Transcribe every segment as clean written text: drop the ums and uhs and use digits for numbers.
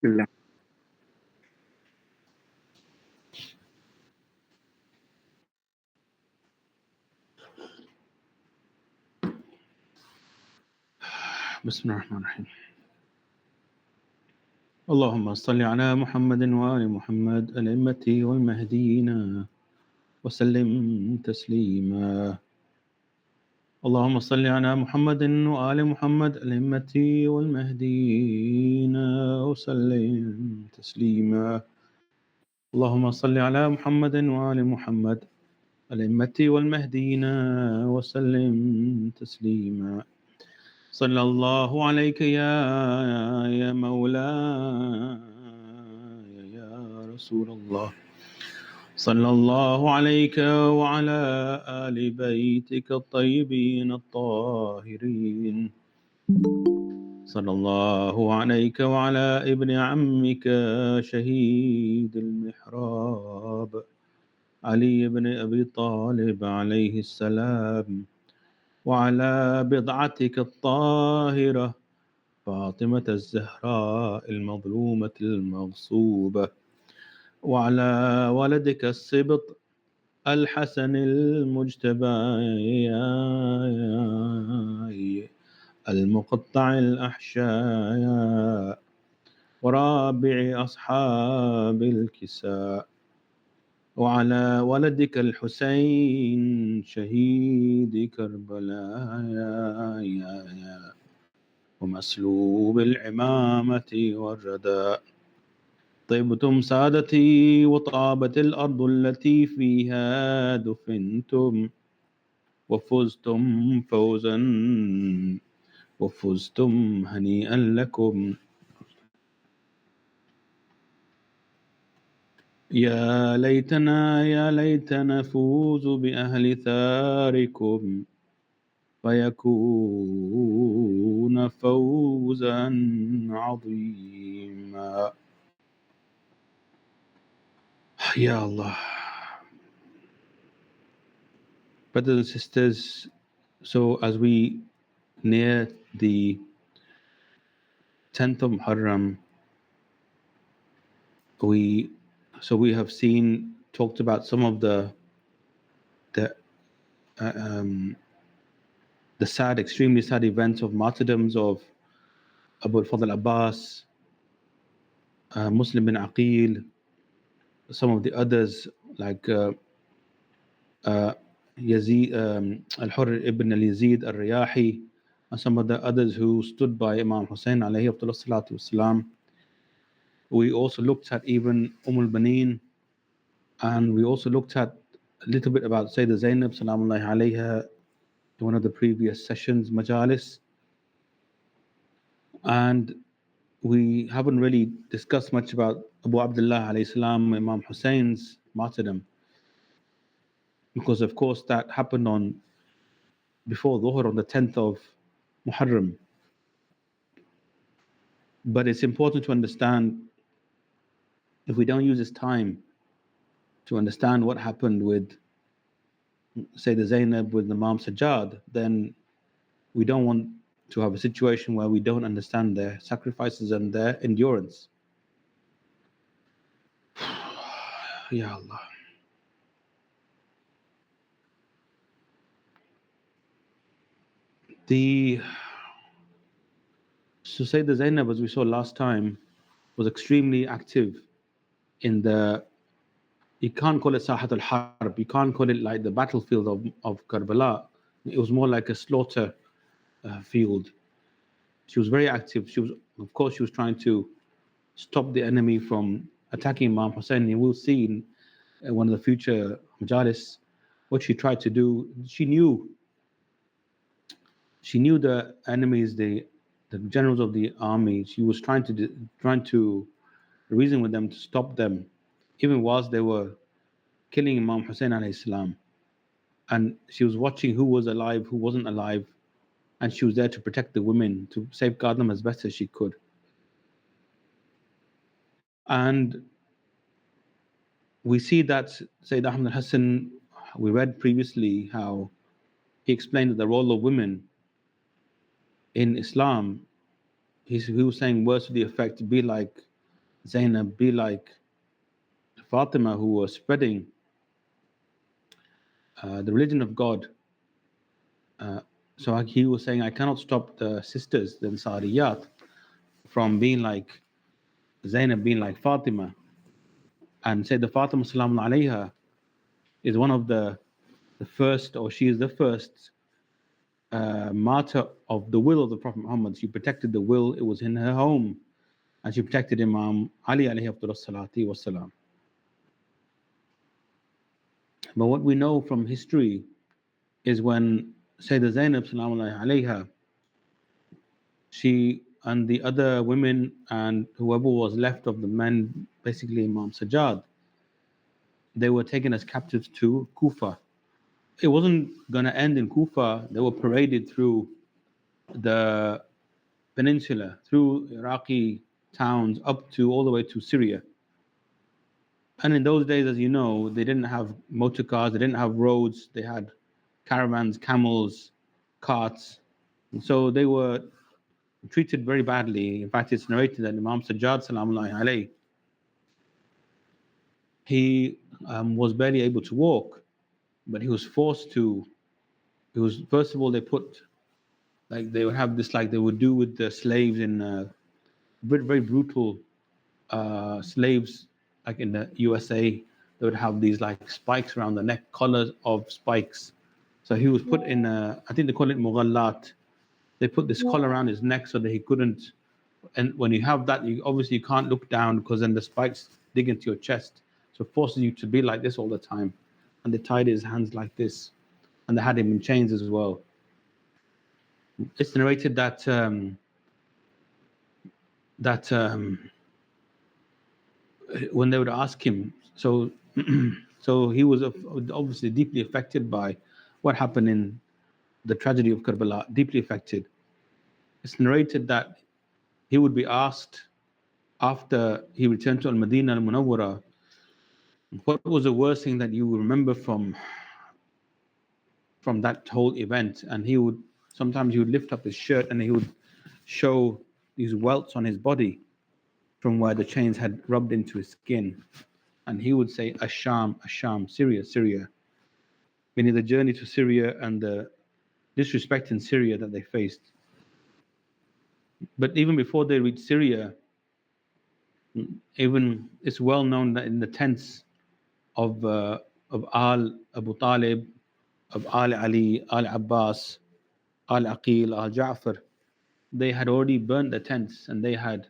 Bismillah. بسم الله الرحمن الرحيم. اللهم صل على محمد وآل محمد الأئمة والمهديين وسلم تسليما. اللهم صل على محمد وآل محمد الأئمة والمهديين وسلم تسليما. اللهم صل على محمد وآل محمد الأئمة والمهديين وسلم تسليما. صلى الله عليك يا مولاي يا رسول الله. صلى الله عليك وعلى آل بيتك الطيبين الطاهرين. صلى الله عليك وعلى ابن عمك شهيد المحراب علي بن أبي طالب عليه السلام، وعلى بضعتك الطاهرة فاطمة الزهراء المظلومة المغصوبة، وعلى ولدك السبط الحسن المجتبى المقطع الأحشاء، ورابع أصحاب الكساء، وعلى ولدك الحسين شهيد كربلاء ومسلوب العمامة والرداء. طبتم سادتي وطابت الأرض التي فيها دفنتم، وفزتم فوزا وفزتم هنيئا لكم. يا ليتنا نفوز بأهل ثاركم فيكون فوزا عظيما. Ya Allah. Brothers and sisters, so as we near the 10th of Muharram, we have talked about some of the sad, extremely sad events of martyrdoms of Abu al-Fadl Abbas, Muslim bin Aqil, some of the others like Yazid, Al-Hurr ibn al-Yazid al-Riyahi, and some of the others who stood by Imam Hussein alayhi salatu wasalam. We also looked at even al-Baneen, and we also looked at a little bit about Sayyidah Zainab salamullahi alayha in one of the previous sessions, Majlis. And we haven't really discussed much about Abu Abdullah alayhi salam, Imam Hussein's martyrdom, because of course that happened on before Dhuhr on the 10th of Muharram. But it's important to understand, if we don't use this time to understand what happened with Sayyidah Zainab, with Imam Sajjad, then we don't want to have a situation where we don't understand their sacrifices and their endurance. Ya Allah. So Sayyidah Zainab, as we saw last time, was extremely active in you can't call it Sahat al-Harb, you can't call it like the battlefield of Karbala. It was more like a slaughter field. She was very active. Of course, she was trying to stop the enemy from attacking Imam Hussein. You will see in one of the future majalis what she tried to do. She knew the enemies, the generals of the army. She was trying to reason with them to stop them, even whilst they were killing Imam Hussein alayhi salam. And she was watching who was alive, who wasn't alive, and she was there to protect the women, to safeguard them as best as she could. And we see that Sayyid Ahmed Al-Hasan, we read previously how he explained that the role of women in Islam, he was saying words to the effect, be like Zainab, be like Fatima, who was spreading the religion of God. So he was saying, I cannot stop the sisters, the Ansariyat, from being like Zainab, being like Fatima. And said the Fatima Salaam alayha is one of the first, or she is the first martyr of the will of the Prophet Muhammad. She protected the will, it was in her home. And she protected Imam Ali alayhi salatu wasalam. But what we know from history is when Sayyidah Zainab Salaam alayha, she and the other women and whoever was left of the men, basically Imam Sajjad, they were taken as captives to Kufa. It wasn't going to end in Kufa. They were paraded through the peninsula, through Iraqi towns, up to all the way to Syria. And in those days, as you know, they didn't have motor cars, they didn't have roads, they had caravans, camels, carts. And so they were treated very badly. In fact, it's narrated that Imam Sajjad Salamullahi alayhi, he was barely able to walk, but he was forced to. It was, first of all, they put, like they would have this, like they would do with the slaves in very, very brutal slaves, like in the USA, they would have these like spikes around the neck, collars of spikes. So he was put in, I think they call it mughallat. They put this collar around his neck so that he couldn't. And when you have that, you obviously can't look down because then the spikes dig into your chest. So it forces you to be like this all the time. And they tied his hands like this. And they had him in chains as well. It's narrated that when they would ask him, so so he was obviously deeply affected by what happened in the tragedy of Karbala, deeply affected. It's narrated that he would be asked after he returned to Al-Madinah Al-Munawwara, what was the worst thing that you remember from that whole event? And he would, sometimes he would lift up his shirt and he would show these welts on his body from where the chains had rubbed into his skin. And he would say, Asham, Asham, Syria, Syria. Meaning the journey to Syria and the disrespect in Syria that they faced. But even before they reached Syria, even it's well known that in the tents of Al Abu Talib, of Al Ali, Al Abbas, Al Aqil, Al Ja'far, they had already burned the tents and they had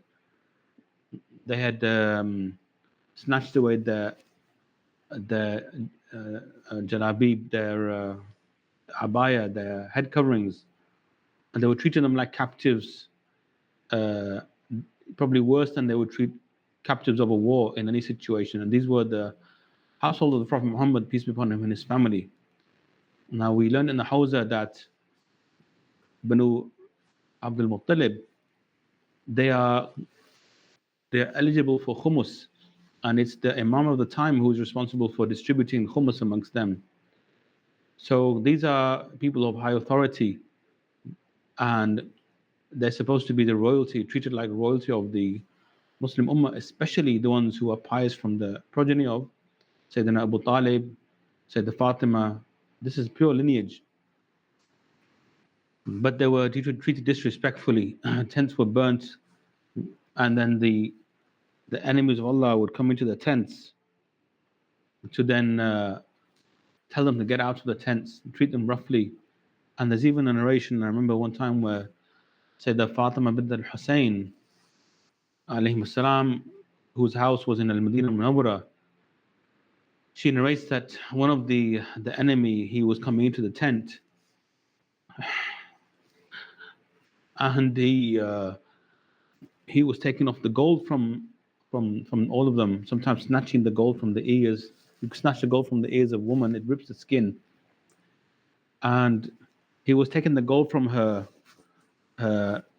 snatched away the jalabib, their abaya, their head coverings, and they were treating them like captives, probably worse than they would treat captives of a war in any situation. And these were the household of the Prophet Muhammad, peace be upon him, and his family. Now we learned in the Hawza that Banu Abdul Muttalib, they are eligible for khumus, and it's the Imam of the time who is responsible for distributing khumus amongst them. So these are people of high authority, and they're supposed to be the royalty, treated like royalty of the Muslim Ummah, especially the ones who are pious from the progeny of Sayyidina Abu Talib, Sayyidina Fatima. This is pure lineage. But they were treated disrespectfully. Tents were burnt, and then the enemies of Allah would come into the tents to then tell them to get out of the tents, treat them roughly. And there's even a narration, I remember one time where Sayyidah Fatima bint Al-Hasan, alayhi salam, whose house was in Al-Madinah Munawwara, she narrates that one of the enemy, he was coming into the tent, and he was taking off the gold from all of them, sometimes snatching the gold from the ears. You snatch the gold from the ears of a woman, it rips the skin. And he was taking the gold from her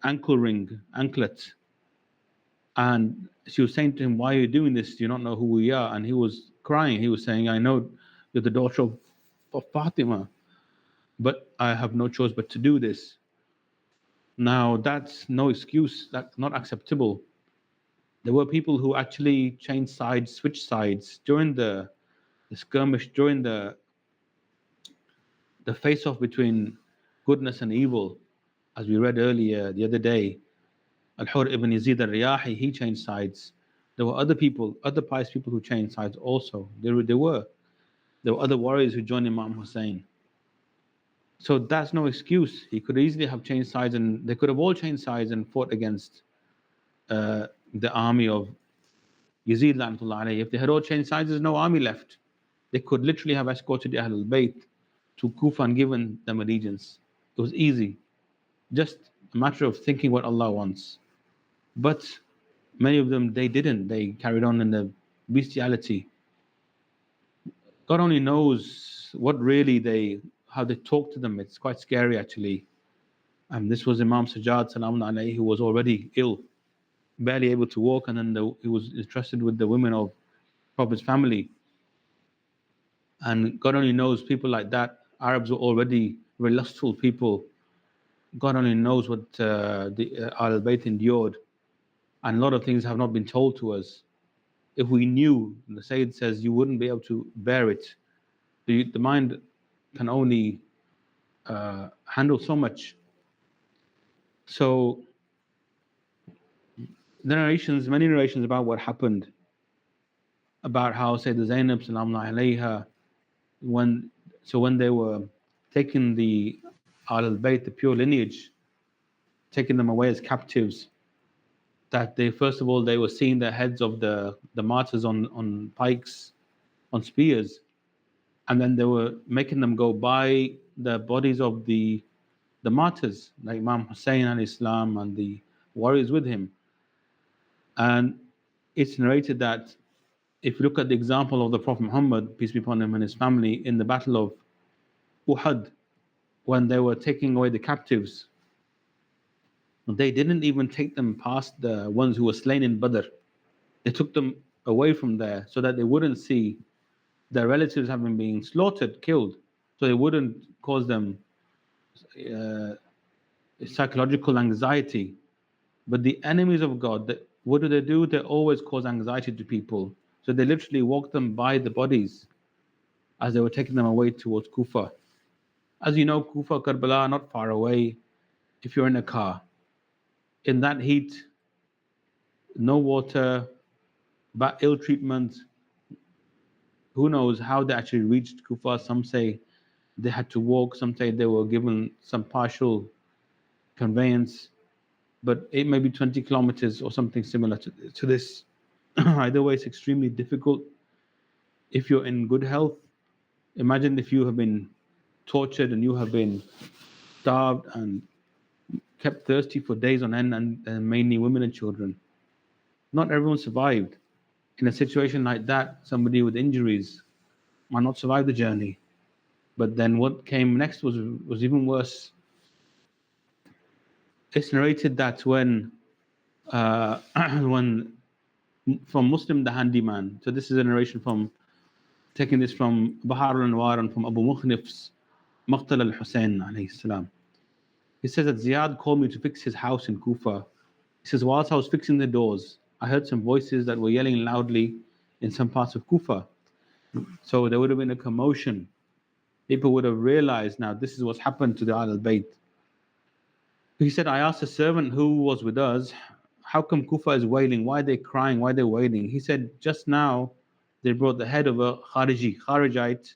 anklet. And she was saying to him, why are you doing this? Do you not know who we are? And he was crying. He was saying, I know you're the daughter of Fatima, but I have no choice but to do this. Now, that's no excuse. That's not acceptable. There were people who actually changed sides, switched sides during the skirmish, during the face-off between goodness and evil. As we read earlier the other day, Al-Hur ibn Yazid al-Riyahi, he changed sides. There were other people, other pious people who changed sides also. There were other warriors who joined Imam Hussein. So that's no excuse. He could easily have changed sides, and they could have all changed sides and fought against the army of Yazid La'natullah alayhi. If they had all changed sides, there's no army left. They could literally have escorted the Ahlul Bayt to Kufa and given them allegiance. It was easy. Just a matter of thinking what Allah wants. But many of them, they didn't. They carried on in the bestiality. God only knows what really how they talk to them. It's quite scary actually. This was Imam Sajjad Salamun alayhi, who was already ill, barely able to walk, and then he was entrusted with the women of Prophet's family. And God only knows people like that. Arabs were already very lustful people. God only knows what the Ahl Bayt endured. And a lot of things have not been told to us. If we knew, the Sayyid says, you wouldn't be able to bear it. The mind can only handle so much. So, many narrations about what happened, about how Sayyidah Zainab Salamun alayha, when they were taking the Ahl al-Bayt, the pure lineage, taking them away as captives, that they first of all they were seeing the heads of the martyrs on pikes, on spears, and then they were making them go by the bodies of the martyrs, like Imam Hussein and Islam and the warriors with him. And it's narrated that if you look at the example of the Prophet Muhammad, peace be upon him, and his family in the battle of Uhud, when they were taking away the captives, they didn't even take them past the ones who were slain in Badr. They took them away from there so that they wouldn't see their relatives having been slaughtered, killed, so they wouldn't cause them psychological anxiety. But the enemies of God, what do? They always cause anxiety to people. So they literally walked them by the bodies as they were taking them away towards Kufa. As you know, Kufa, Karbala are not far away if you're in a car. In that heat, no water, bad ill treatment, who knows how they actually reached Kufa. Some say they had to walk, some say they were given some partial conveyance, but it may be 20 kilometers or something similar to this. Either way, it's extremely difficult. If you're in good health, imagine if you have been tortured and you have been starved and kept thirsty for days on end, and mainly women and children. Not everyone survived. In a situation like that, somebody with injuries might not survive the journey. But then what came next was even worse. It's narrated that when when from Muslim the handyman, so this is a narration from taking this from Bahar al-Anwar and from Abu Mukhnif's Maqtal al-Husayn alayhi salam. He says that Ziyad called me to fix his house in Kufa. He says, whilst I was fixing the doors, I heard some voices that were yelling loudly in some parts of Kufa. So there would have been a commotion. People would have realized now this is what's happened to the Ahl al-Bayt. He said, I asked a servant who was with us, how come Kufa is wailing? Why are they crying? Why are they wailing? He said, just now they brought the head of a Kharijite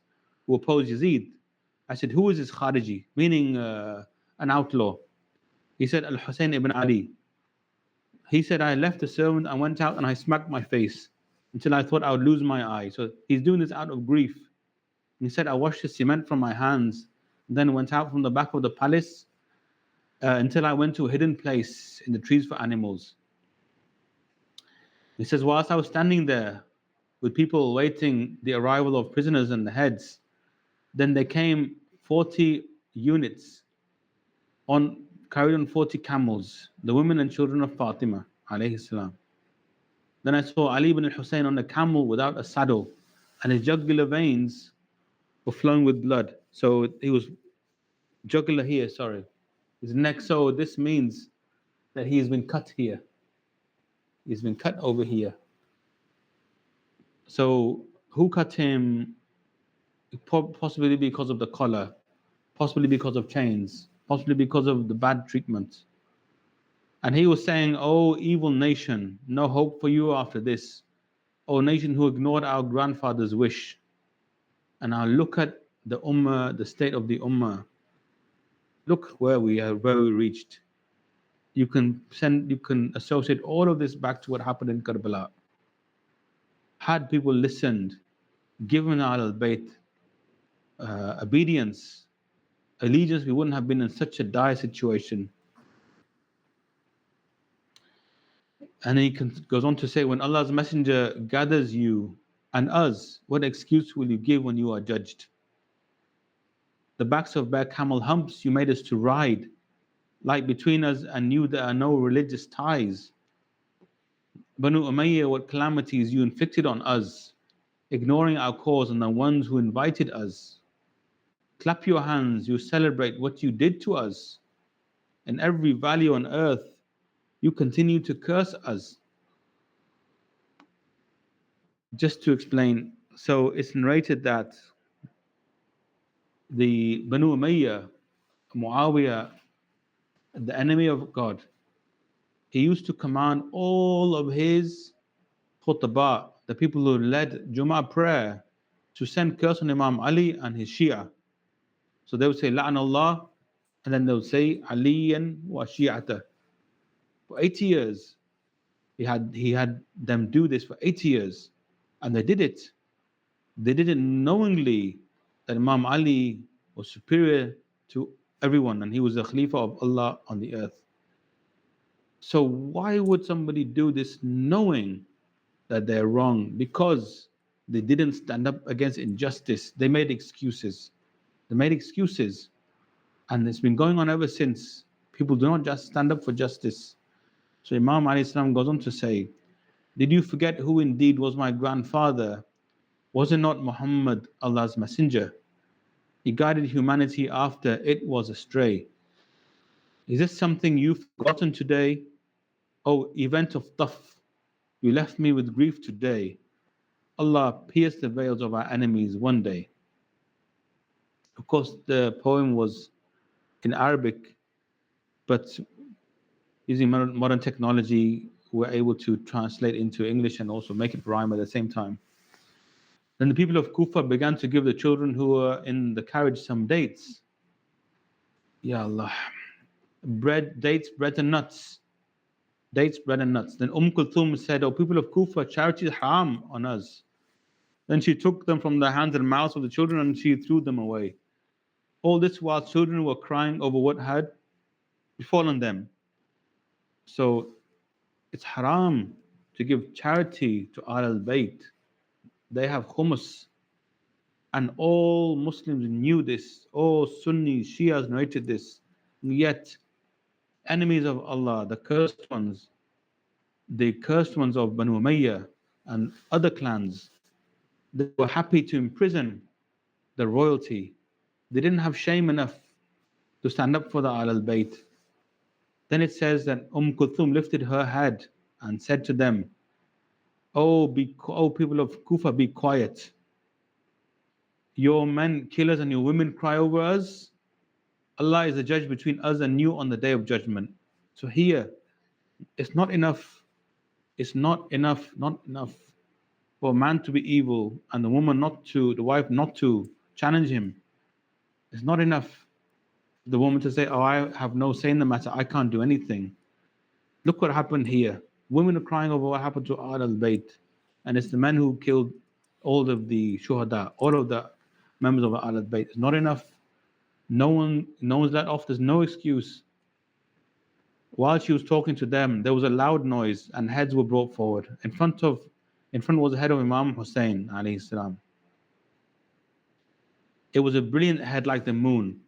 who opposed Yazid. I said, who is this Khariji? Meaning an outlaw. He said, Al-Husayn ibn Ali. He said, I left the servant, I went out and I smacked my face until I thought I would lose my eye. So he's doing this out of grief. And he said, I washed the cement from my hands, then went out from the back of the palace until I went to a hidden place in the trees for animals. He says, whilst I was standing there with people awaiting the arrival of prisoners and the heads, then there came 40 units carried on 40 camels, the women and children of Fatima alayhi salam. Then I saw Ali ibn al-Husayn on a camel without a saddle, and his jugular veins were flowing with blood. So he was jugular here, sorry, his neck. So this means that he has been cut here. He's been cut over here. So who cut him? Possibly because of the collar, possibly because of chains, possibly because of the bad treatment. And he was saying, "Oh, evil nation, no hope for you after this. Oh, nation who ignored our grandfather's wish." And now look at the ummah, the state of the ummah. Look where we reached. You can associate all of this back to what happened in Karbala. Had people listened, given Al-Bayt obedience, allegiance, we wouldn't have been in such a dire situation. And he goes on to say, when Allah's messenger gathers you and us, what excuse will you give when you are judged? The backs of bare camel humps you made us to ride, like between us and you there are no religious ties. Banu Umayyah, what calamities you inflicted on us, ignoring our cause and the ones who invited us. Clap your hands, you celebrate what you did to us. In every valley on earth, you continue to curse us. Just to explain, so it's narrated that the Banu Umayyah, Muawiyah, the enemy of God, he used to command all of his khutbah, the people who led Jummah prayer, to send curse on Imam Ali and his Shia. So they would say, La'an Allah, and then they would say, Aliyan wa Shi'ata. For 80 years, he had them do this for 80 years, and they did it. They did it knowingly that Imam Ali was superior to everyone and he was the Khalifa of Allah on the earth. So why would somebody do this knowing that they're wrong? Because they didn't stand up against injustice. They made excuses. And it's been going on ever since. People do not just stand up for justice. So Imam alayhi salam goes on to say, did you forget who indeed was my grandfather? Was it not Muhammad, Allah's messenger? He guided humanity after it was astray. Is this something you've forgotten today? Oh, event of Taf, you left me with grief today. Allah pierced the veils of our enemies one day. Of course, the poem was in Arabic, but using modern technology, we're able to translate into English and also make it rhyme at the same time. Then the people of Kufa began to give the children who were in the carriage some dates. Ya Allah. Dates, bread and nuts. Dates, bread and nuts. Then Kulthum said, O people of Kufa, charity is haram on us. Then she took them from the hands and mouths of the children and she threw them away. All this while children were crying over what had befallen them. So it's haram to give charity to Al-Bayt. They have khumus. And all Muslims knew this. All Sunnis, Shias narrated this. Yet, enemies of Allah, the cursed ones of Banu Umayyah and other clans, they were happy to imprison the royalty. They didn't have shame enough to stand up for the Al-Bayt. Then it says that Kulthum lifted her head and said to them, O people of Kufa, be quiet. Your men kill us and your women cry over us. Allah is the judge between us and you on the day of judgment. So here, it's not enough for a man to be evil and the wife not to challenge him. It's not enough for the woman to say, oh, I have no say in the matter, I can't do anything. Look what happened here. Women are crying over what happened to Al-Bayt. And it's the men who killed all of the shuhada, all of the members of Al-Bayt. It's not enough. No one's let off. There's no excuse. While she was talking to them, there was a loud noise and heads were brought forward. In front was the head of Imam Hussein alayhi salam. It was a brilliant head like the moon,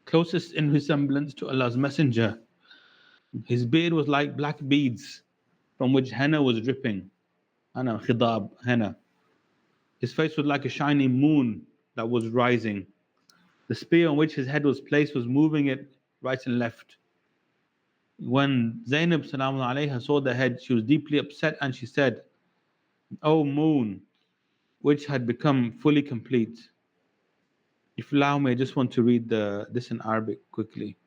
closest in resemblance to Allah's messenger. His beard was like black beads from which henna was dripping. Khidab, henna. His face was like a shiny moon that was rising. The spear on which his head was placed was moving it right and left. When Zainab salam alayha saw the head, she was deeply upset and she said, "O moon, which had become fully complete." If you allow me, I just want to read this in Arabic quickly,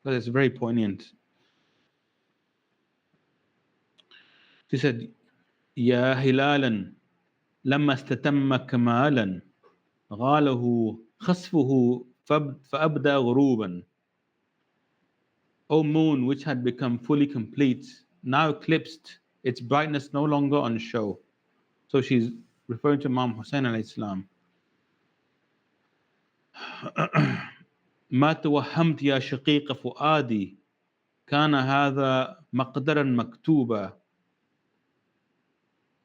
because it's very poignant. She said, "Ya hilalan, لما استتم كمالا غاله خسفه فأبدى غروبا." O moon, which had become fully complete, now eclipsed, its brightness no longer on show. So she's referring to Imam Hussein alayhi salam. ما توهمت يا شقيق فؤادي كان هذا مقدرا مكتوبا.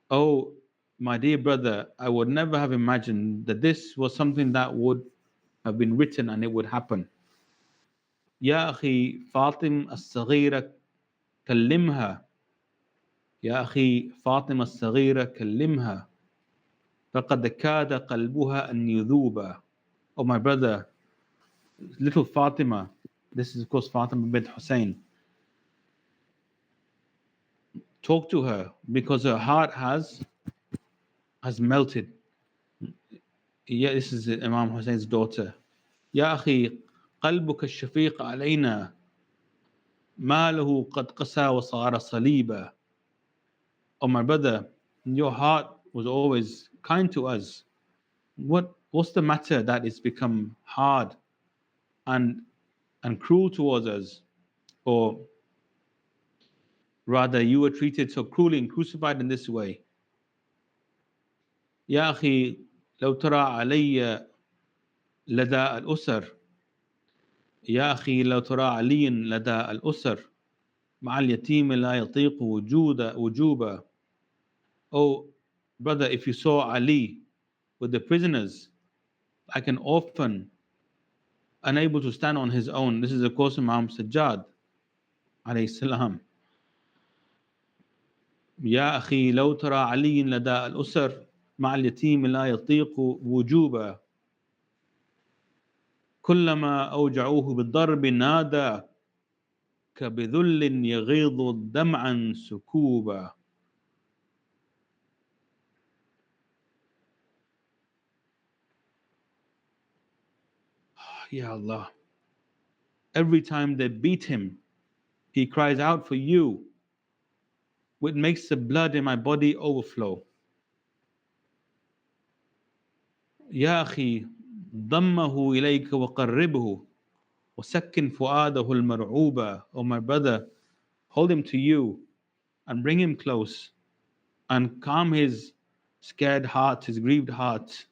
Oh, my dear brother, I would never have imagined that this was something that would have been written and it would happen. يا أخي فاطم الصغيرة كلمها. يا أخي فاطمة الصغيرة كلمها فقد كاد قلبها أن يذوب. Oh, my brother, little Fatima, this is of course Fatima bint Hussein, talk to her because her heart has melted. Yeah, this is Imam Hussein's daughter. يا أخي قلبك الشفيق علينا ما له قد قسى وصار صليبا. Oh, my brother, your heart was always kind to us. What's the matter that it's become hard and cruel towards us? Or rather, you were treated so cruelly and crucified in this way. يا أخي لو ترى علي لدى الأسر. يا أخي لو ترى علي لدى الأسر مع اليتيم لا يطيق وجوبا. Oh, brother, if you saw Ali with the prisoners, like an orphan, unable to stand on his own. This is of course Imam Sajjad alayhi salam. يا أخي لو ترى علي لدى الأسر مع اليتيم لا يطيق وجوبا. كلما أوجعوه بالضرب نادى كبذل يغيظ دمعا سكوبا. Ya Allah. Every time they beat him, he cries out for you, which makes the blood in my body overflow. يا أخي ضمه إليك وقربه وسكن فؤاده المرعوبة. Oh, my brother, hold him to you and bring him close and calm his scared heart, his grieved heart.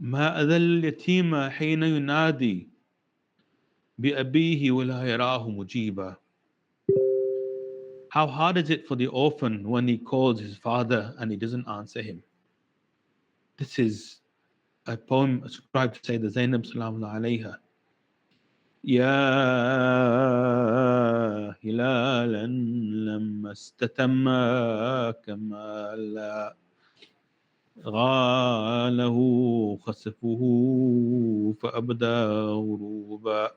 ما أذل اليتيم حين ينادي بأبيه ولا يراه مجيبا. How hard is it for the orphan when he calls his father and he doesn't answer him? This is a poem ascribed to Sayyidah Zainab Salaamullah alayha. يا هلالا لما استتم كمالا غاله خسفه فأبدى غروبا.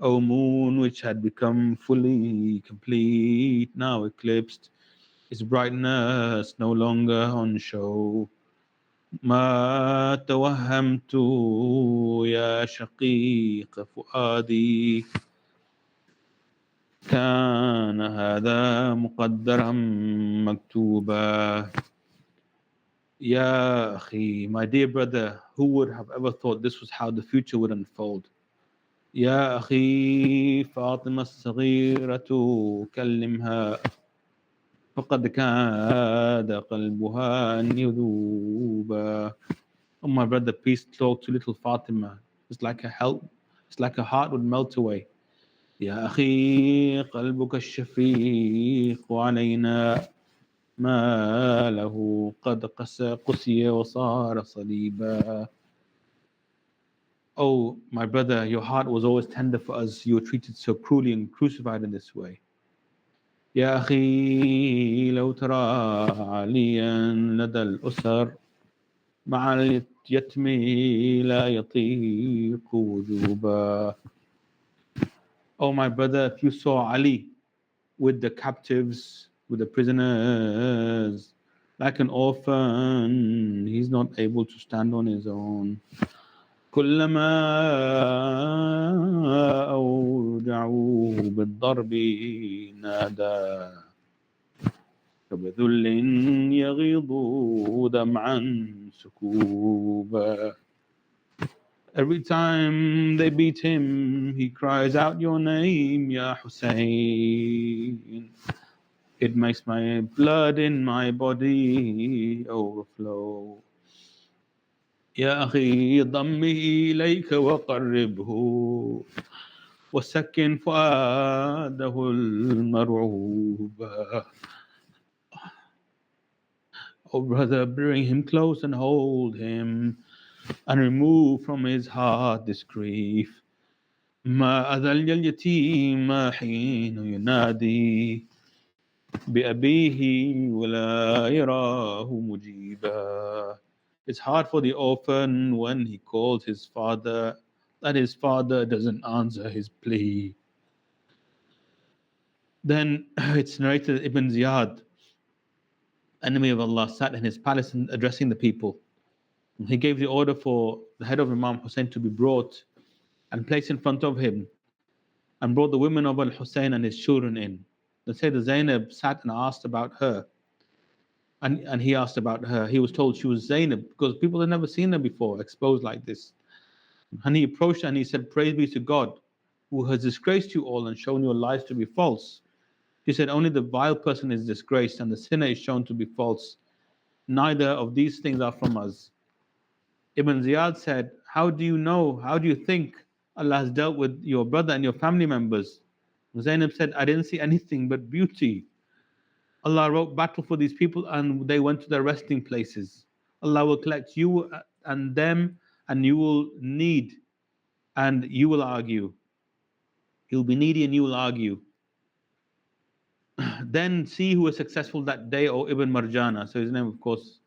O moon, which had become fully complete, now eclipsed, its brightness no longer on show. ما توهمت يا شقيق فؤادي كان هذا مقدرا مكتوبا. Ya akhi, my dear brother, who would have ever thought this was how the future would unfold? يا أخي فاطمة الصغيرة كلمها فقد كاد قلبها أن يذوب. Oh, my brother, please talk to little Fatima. It's like a heart would melt away. يا أخي قلبك الشفيق علينا ما له قد قسي وصار صليبا. Oh, my brother, your heart was always tender for us. You were treated so cruelly and crucified in this way. يا أخي لو ترى عليا لدى الأسر مع اليتم لا يطيق وجوبا. Oh my brother, if you saw Ali with the captives, with the prisoners, like an orphan, he's not able to stand on his own. كلما أوجعوه بالضرب نادى فبذل يغيض دمعا سكوبا. Every time they beat him, he cries out your name, Ya Hussein. It makes my blood in my body overflow. يا أخي ضمه إليك وقربه وسكن فؤاده المرعوب. Oh brother, bring him close and hold him and remove from his heart this grief. ما أذل اليتيم حين ينادي بأبيه ولا يراه مجيبا. It's hard for the orphan when he calls his father, that his father doesn't answer his plea. Then it's narrated that Ibn Ziyad, enemy of Allah, sat in his palace and addressing the people. He gave the order for the head of Imam Hussein to be brought and placed in front of him, and brought the women of Al-Hussein and his children in. The Sayyidah Zainab sat and asked about her. And he asked about her. He was told she was Zainab because people had never seen her before, exposed like this. And he approached her and he said, praise be to God who has disgraced you all and shown your lies to be false. He said, only the vile person is disgraced and the sinner is shown to be false. Neither of these things are from us. Ibn Ziyad said, how do you know, how do you think Allah has dealt with your brother and your family members? Zainab said, I didn't see anything but beauty. Allah wrote battle for these people and they went to their resting places. Allah will collect you and them and you will need and you will argue. You'll be needy and you will argue. Then see who is successful that day, O Ibn Marjana. So his name, of course,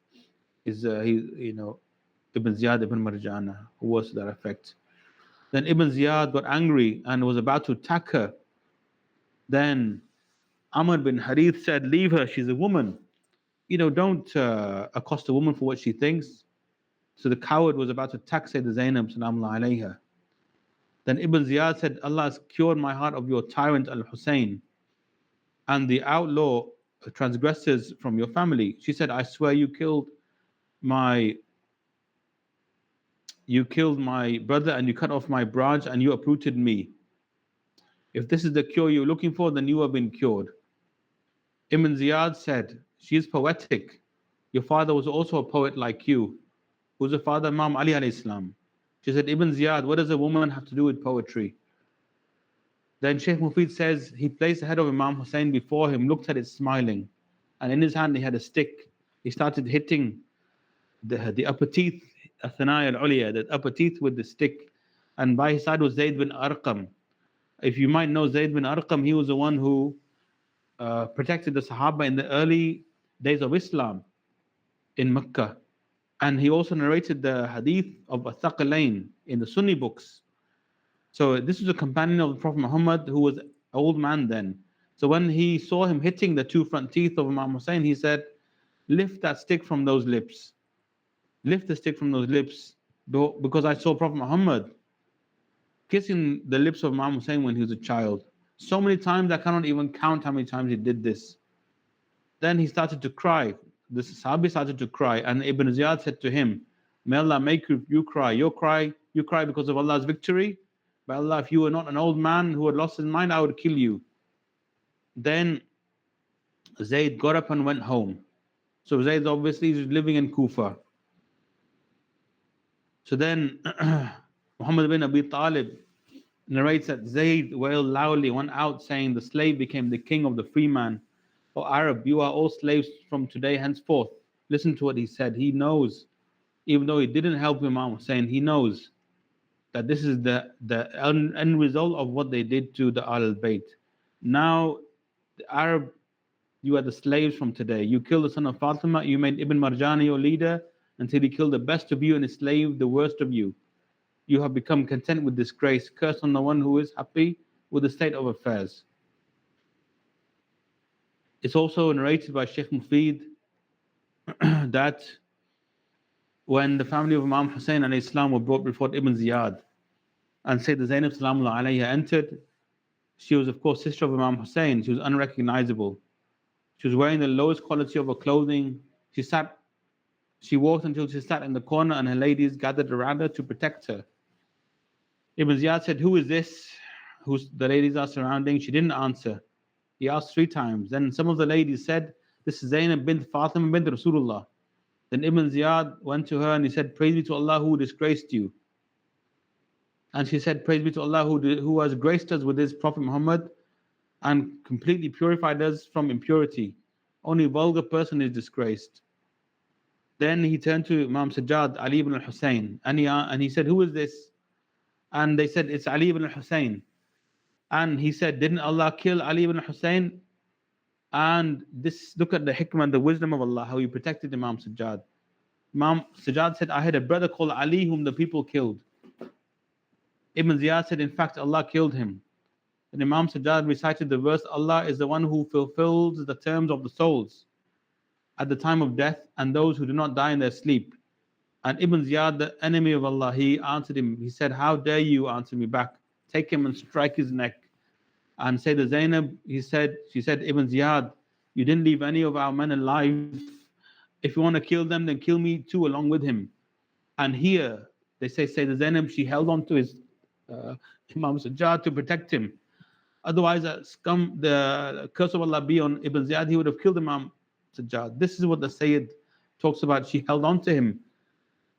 is Ibn Ziyad Ibn Marjana, who was to that effect. Then Ibn Ziyad got angry and was about to attack her. Then Amr bin Harith said, leave her, she's a woman. Don't accost a woman for what she thinks. So the coward was about to attack Sayyidah Zainab, salamullah alayha. Then Ibn Ziyad said, Allah has cured my heart of your tyrant Al-Hussein and the outlaw transgressors from your family. She said, I swear you killed my brother and you cut off my branch and you uprooted me. If this is the cure you're looking for, then you have been cured. Ibn Ziyad said, she is poetic. Your father was also a poet like you. Who's the father? Imam Ali alayhi salam. She said, Ibn Ziyad, what does a woman have to do with poetry? Then Sheikh Mufid says, he placed the head of Imam Hussein before him, looked at it smiling, and in his hand he had a stick. He started hitting the upper teeth, Athanaya al-Uliya, the upper teeth with the stick. And by his side was Zayd bin Arqam. If you might know Zayd bin Arqam, he was the one who protected the Sahaba in the early days of Islam in Mecca. And he also narrated the hadith of Athaqalain in the Sunni books. So this was a companion of the Prophet Muhammad who was an old man then. So when he saw him hitting the two front teeth of Imam Hussein, he said, lift that stick from those lips. Lift the stick from those lips, because I saw Prophet Muhammad kissing the lips of Imam Hussein when he was a child. So many times I cannot even count how many times he did this. Then he started to cry. The Sahabi started to cry, and Ibn Ziyad said to him, may Allah make you cry. You cry because of Allah's victory. By Allah, if you were not an old man who had lost his mind, I would kill you. Then Zayd got up and went home. So Zayd obviously is living in Kufa. So then Muhammad bin Abi Talib narrates that Zayd wailed loudly, went out saying, the slave became the king of the free man. O Arab, you are all slaves from today henceforth. Listen to what he said. He knows, even though he didn't help Imam Hussein, he knows that this is the end result of what they did to the Ahl al-Bayt. Now the Arab You are the slaves from today. You killed the son of Fatima, you made Ibn Marjani your leader until he killed the best of you and enslaved the worst of you. You have become content with disgrace. Curse on the one who is happy with the state of affairs. It's also narrated by Sheikh Mufid that when the family of Imam Hussein and Islam were brought before Ibn Ziyad, and Sayyidah Zainab Salamullah alayha entered, she was of course sister of Imam Hussein. She was unrecognizable. She was wearing the lowest quality of her clothing. She walked until she sat in the corner and her ladies gathered around her to protect her. Ibn Ziyad said, "Who is this?" Who the ladies are surrounding. She didn't answer. He asked 3 times. Then some of the ladies said, "This is Zainab bint Fatima bint Rasulullah." Then Ibn Ziyad went to her and he said, "Praise be to Allah who disgraced you." And she said, "Praise be to Allah who has graced us with his Prophet Muhammad and completely purified us from impurity. Only a vulgar person is disgraced." Then he turned to Imam Sajjad, Ali ibn al-Hussein, and he said, "Who is this?" And they said, "It's Ali ibn al-Hussein." And he said, "Didn't Allah kill Ali ibn al-Hussein?" And look at the hikmah and the wisdom of Allah, how he protected Imam Sajjad. Imam Sajjad said, "I had a brother called Ali whom the people killed." Ibn Ziyad said, "In fact, Allah killed him." And Imam Sajjad recited the verse, "Allah is the one who fulfills the terms of the souls at the time of death and those who do not die in their sleep." And Ibn Ziyad, the enemy of Allah, he answered him. He said, "How dare you answer me back? Take him and strike his neck." And Sayyidah Zainab, she said, "Ibn Ziyad, you didn't leave any of our men alive. If you want to kill them, then kill me too along with him." And here, they say Sayyidah Zainab, she held on to his Imam Sajjad to protect him. Otherwise, the curse of Allah be on Ibn Ziyad, he would have killed Imam Sajjad. This is what the Sayyid talks about. She held on to him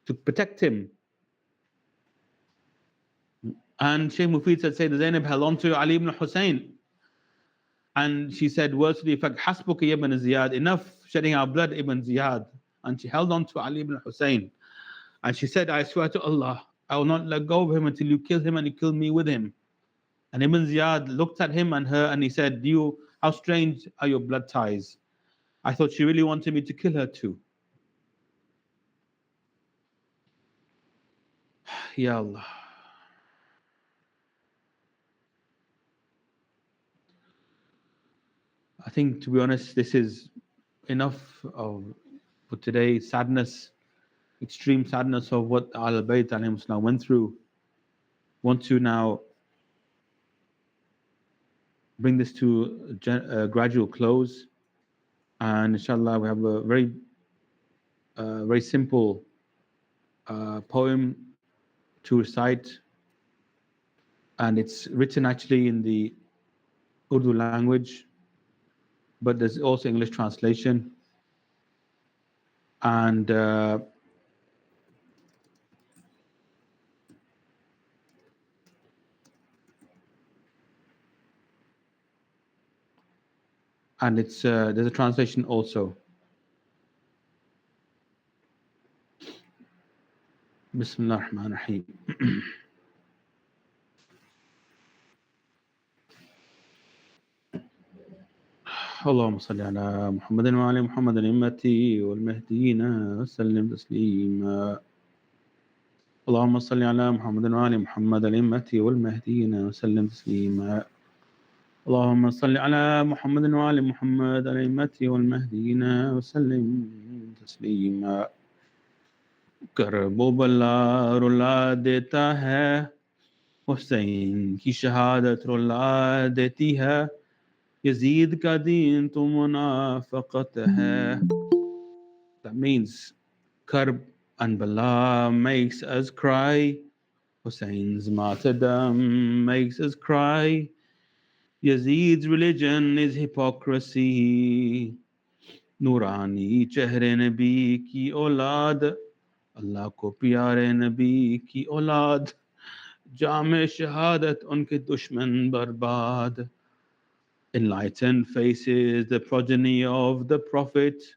to protect him. And Shaykh Mufid said, Sayyidah Zainab held on to Ali ibn Hussein. And she said words to the effect, "Hasbuka ibn Ziyad, enough shedding our blood, Ibn Ziyad." And she held on to Ali ibn Hussein. And she said, "I swear to Allah, I will not let go of him until you kill him and you kill me with him." And Ibn Ziyad looked at him and her and he said, "How strange are your blood ties. I thought she really wanted me to kill her too." Ya Allah. I think, to be honest, this is enough for today. Sadness, extreme sadness of what Al-Bayt alayhi went through. Want to now bring this to a gradual close. And inshallah, we have a very simple poem to recite. And it's written actually in the Urdu language, but there's also English translation. And it's there's a translation also. Bismillah ar-Rahman ar-Rahim. اللهم صل على محمد وعلى محمد الأمة والمهديين وسلم تسليما. اللهم صل على محمد وعلى محمد الأمة والمهديين وسلم تسليما. اللهم صل على محمد وعلى محمد الأمة والمهديين وسلم تسليما. Karbala रुला देता है, हुसैन की शहादत रुला देती है, Yazid का दीन तो मुनाफकत है. That means Karb and Bala makes us cry, Hussein's martyrdom makes us cry, Yazid's religion is hypocrisy, नूरानी चेहरे नबी की औलाद, अल्लाह को प्यारे नबी की औलाद, जामे शहादत उनके दुश्मन बर्बाद. Enlightened faces, the progeny of the Prophet,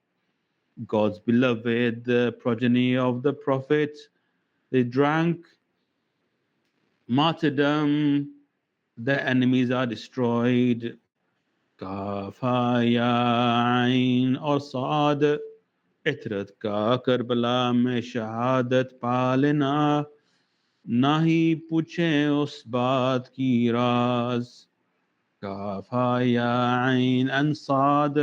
God's beloved, the progeny of the Prophet. They drank martyrdom, their enemies are destroyed. Kafa या आइन और साद इतरत का करबला में शहादत पालना ना ही पूछे उस बात की राज काफा या आइन and sad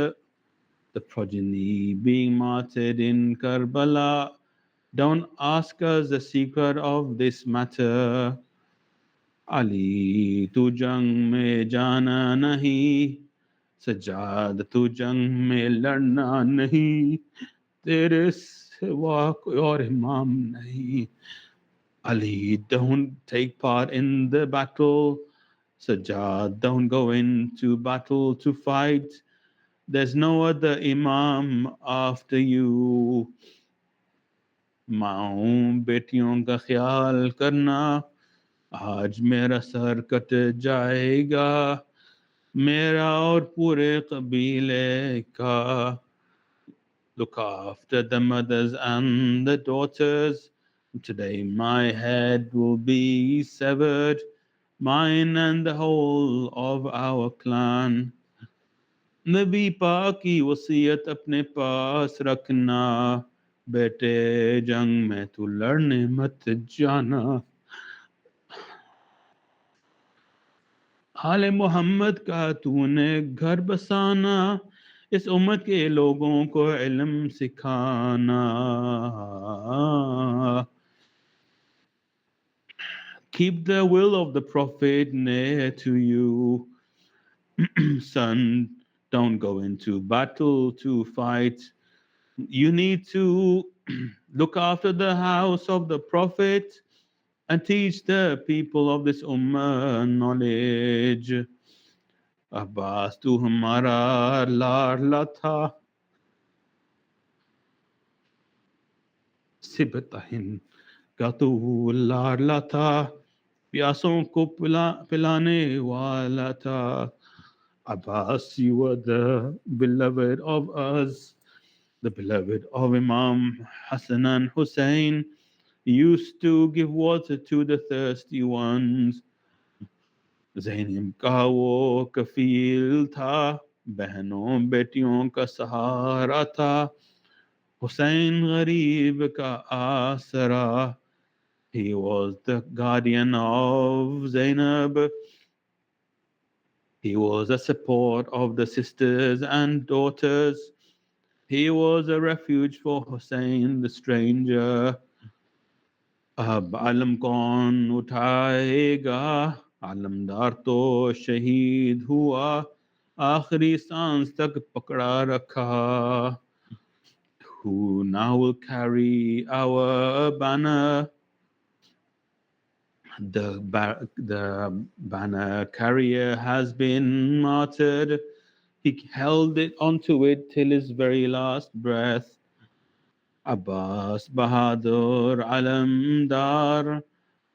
the progeny being martyred in Karbala. Don't ask us the secret of this matter. Ali tu jang mein jana nahi, Sajjad तू जंग में लड़ना नहीं तेरे सिवा कोई और इमाम नहीं Ali, don't take part in the battle. Sajjad, don't go into battle to fight. There's no other imam after you. माओं बेटियों का ख्याल करना आज मेरा सर कट जाएगा मेरा और पूरे कबीले का look after the mothers and the daughters today my head will be severed mine and the whole of our clan नबी पाक की वसीयत अपने पास रखना बेटे जंग में तू लड़ने मत जाना आले मोहम्मद का तूने घर बसाना इस उम्मत के लोगों को इल्म सिखाना keep the will of the prophet near to you son don't go into battle to fight you need to look after the house of the prophet and teach the people of this ummah knowledge Abbas तू हमारा लाडला था सिबतहिन का तू लाडला था प्यासों को पिलाने वाला था Abbas, you were the beloved of us, the beloved of Imam Hassan and Hussein. You used to give water to the thirsty ones. Zainab का वो कफील था बहनों बेटियों का सहारा था हुसैन गरीब का आसरा he was the guardian of Zainab he was a support of the sisters and daughters he was a refuge for Hussein the stranger अब आलम कौन उठाएगा आलमदार तो शहीद हुआ आखिरी सांस तक पकड़ा रखा who now will carry our banner the banner carrier has been martyred he held it onto it till his very last breath Abbas Bahadur Alamdar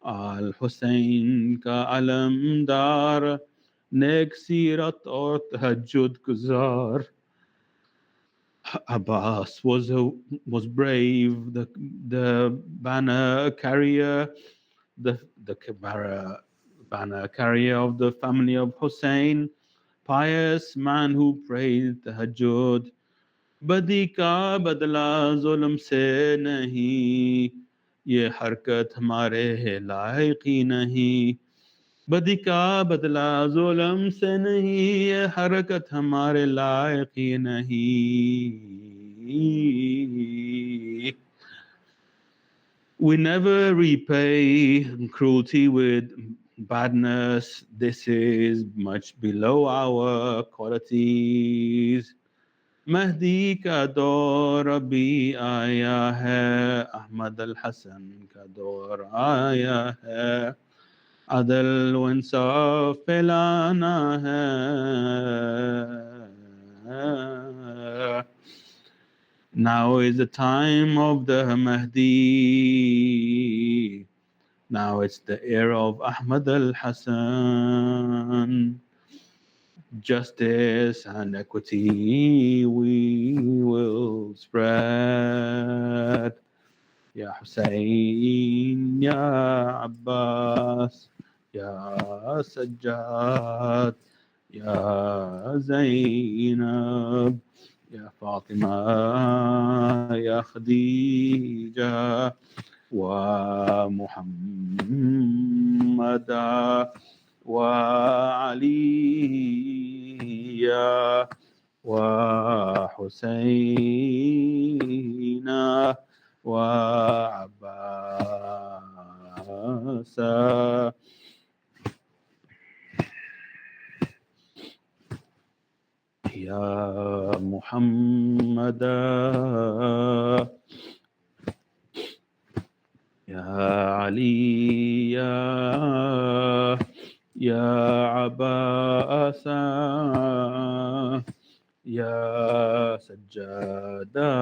Al Hussein ka Alamdar Nek Sirat or Tahajjud Guzar Abbas was brave, the banner carrier, the banner carrier of the family of Hussein, pious man who prayed Tahajjud. बदी का बदला जुल्म से नहीं ये हरकत हमारे लायक ही नहीं बदी का बदला जुल्म से नहीं ये हरकत हमारे लायक ही नहीं We never repay cruelty with badness. This is much below our qualities. Mahdi का दौर अभी आया है अहमद अल हसन का दौर आया है अदल व इंसाफ फैलाना है Now is the time of the Mahdi Now it's the era of Ahmed Al-Hasan Justice and equity we will spread. Ya Hussein, Ya Abbas, Ya Sajjad, يا زينب يا فاطمة يا خديجة ومحمدا وعليا وحسينا وعباسا يا محمدا يا علي يا عباسا يا سجادا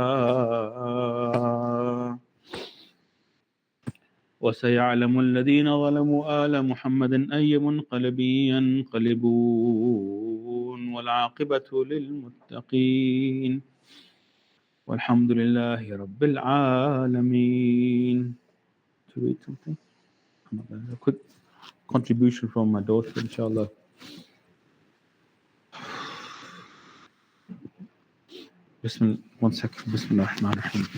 وسيعلم الذين ظلموا آل محمد أي منقلب ينقلبون والعاقبة للمتقين والحمد لله رب العالمين. To read something? A quick contribution from my daughter, inshallah. One second. Bismillah ar-Rahman ar-Rahim.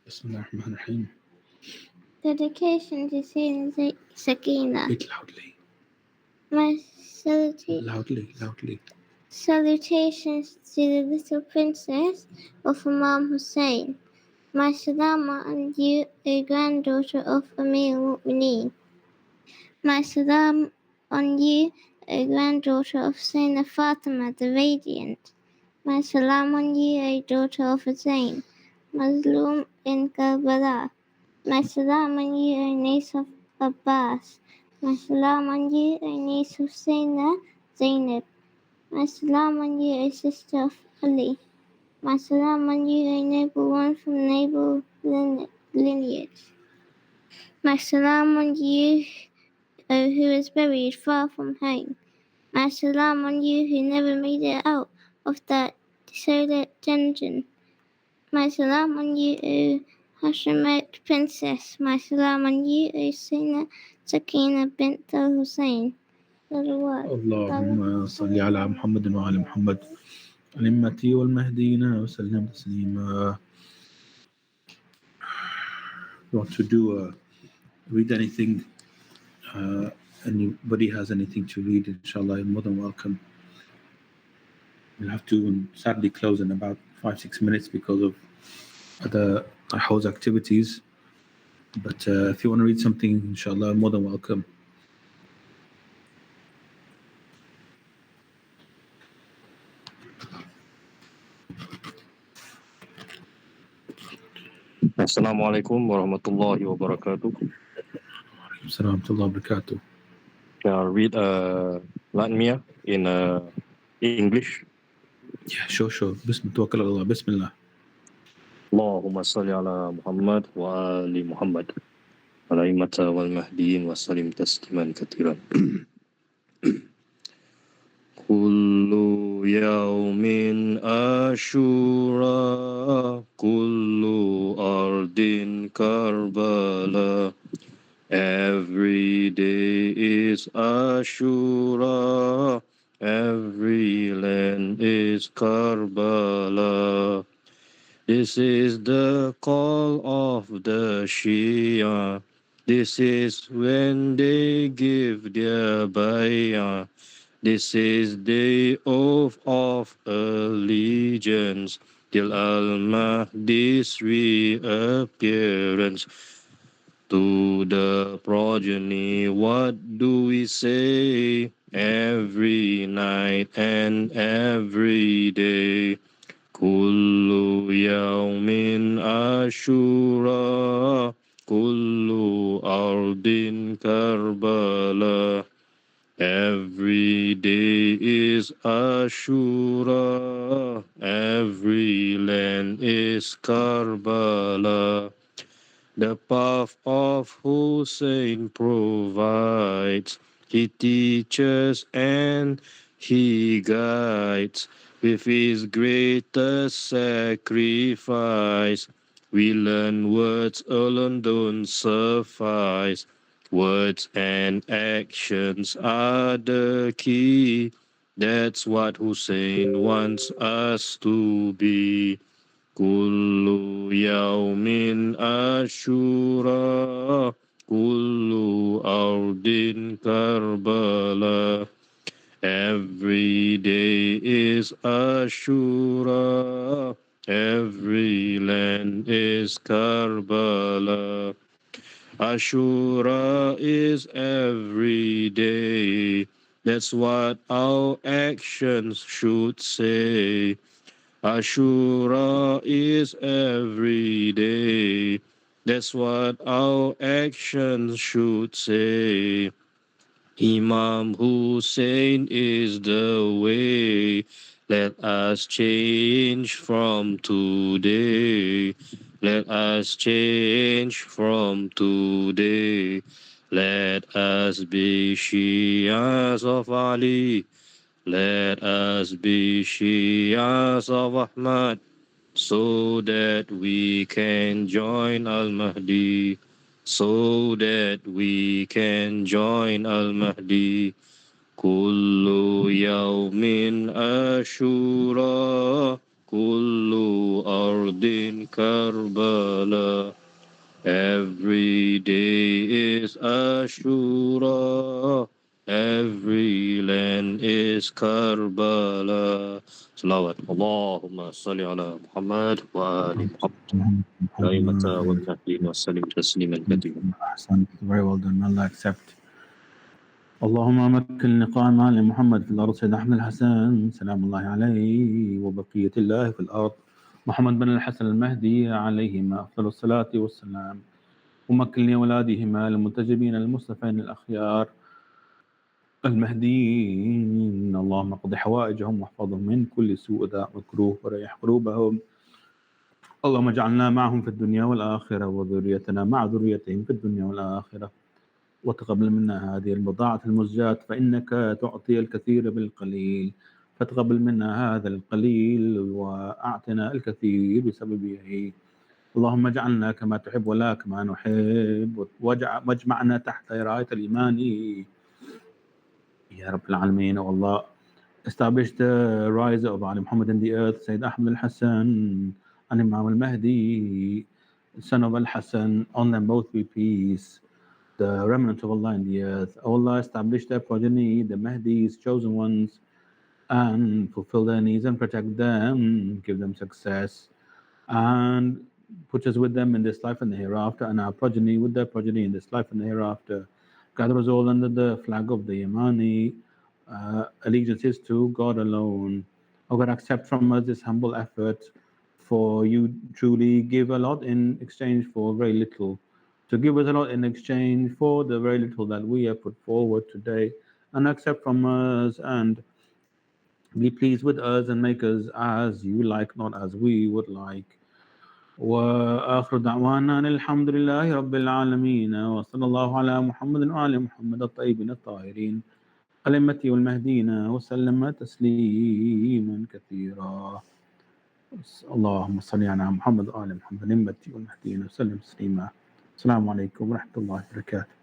Bismillah ar-Rahman ar-Rahim. Dedication to Saint Sakina. Speak loudly. Loudly. Salutations to the little princess of Imam Hussein. My salam on you, a granddaughter of Amir al-Mu'mineen. My salam on you, a granddaughter of Sayyidina Fatima the Radiant. My salam on you, a daughter of Hussein, Mazlum in Karbala. My salam on you, a niece of Abbas. My salam on you, a niece of Sayyidina Zainab. My salam on you, a sister of Ali. My salam on you, a noble one from noble lineage. My salam on you, who is buried far from home. My salam on you, who never made it out of that desolate dungeon. My salam on you, O Hashemite princess. My salam on you, O Sayyidina Sakina bint al-Hussein. اللهم صل على محمد وعلى محمد الأمة والمهديين وسلم تسليما. You want to do read anything? Anybody has anything to read? Inshallah, you're more than welcome. We'll have to sadly close in about 5-6 minutes because of the house activities. But if you want to read something, inshallah, more than welcome. Assalamualaikum warahmatullahi wabarakatuh. Assalamu warahmatullahi wabarakatuh. I'll read Latmia in English. Yeah, sure. Bismillah. Bismillah. Allahumma salli ala Muhammad wa ali Muhammad al-a'immata wal mahdiyin wa salim tasliman katiran. Kullu yawmin ashura, kullu ardin karbala. Every day is Ashura, every land is Karbala. This is the call of the Shia. This is when they give their bayah. This is the oath of allegiance till Al-Mahdi's reappearance. To the progeny, what do we say? Every night and every day. Kullu yawmin ashura, kullu ardin karbala. Every day is Ashura, every land is Karbala. The path of Hussein provides, he teaches and he guides. with his greatest sacrifice. We learn words alone don't suffice. Words and actions are the key. That's what Hussein wants us to be. Kullu yawmin ashura, kullu ardin Karbala. Every day is Ashura, every land is Karbala. Ashura is every day, that's what our actions should say. Ashura is every day, that's what our actions should say. Imam Hussein is the way. Let us change from today. Let us change from today. Let us be Shias of Ali. Let us be Shias of Ahmad, so that we can join Al-Mahdi, so that we can join Al-Mahdi. Kullu yawmin ashura, kullu ardin Karbala. Every day is Ashura, every land is Karbala. Salawat. Allahumma salli ala Muhammad wa ali Muhammad. Daimata wal Mahdi wa sallim tasliman kathira. Ahsan, very well done. Allah accept. اللهم مكن لقاء مال محمد في الأرض سيد أحمد الحسن سلام الله عليه وبقية الله في الأرض محمد بن الحسن المهدي عليهما أفضل الصلاة والسلام ومكن لأولادهما المنتجبين المصطفين الأخيار المهديين اللهم اقض حوائجهم واحفظهم من كل سوء داء مكروه وريح قلوبهم اللهم اجعلنا معهم في الدنيا والآخرة وذريتنا مع ذريتهم في الدنيا والآخرة وتقبل منا هذه البضاعة المزجاة فإنك تعطي الكثير بالقليل فتقبل منا هذا القليل وأعطنا الكثير بسببه اللهم اجعلنا كما تحب ولا كما نحب واجمعنا تحت راية الإيمان يا رب العالمين. Oh Allah, establish the rise of Ali Muhammad in the earth, Sayyid Ahmed Al-Hasan and Imam Al-Mahdi, son of Al-Hasan, on them both be peace, the remnant of Allah in the earth. O Allah, establish their progeny, the Mahdi's chosen ones, and fulfill their needs and protect them, give them success, and put us with them in this life and the hereafter, and our progeny with their progeny in this life and the hereafter. Gather us all under the flag of the Imani allegiances to God alone. O God, accept from us this humble effort, for you truly give a lot in exchange for very little. To give us a lot in exchange for the very little that we have put forward today, and accept from us and be pleased with us and make us as you like, not as we would like. وآخر دعوانا أن الحمد لله رب العالمين وصلى الله على محمد وآل محمد الطيبين الطاهرين الأئمة والمهديين وسلم تسليما كثيرا. اللهم صل على محمد وآل محمد الأئمة والمهديين وسلم تسليما. السلام عليكم ورحمة الله وبركاته.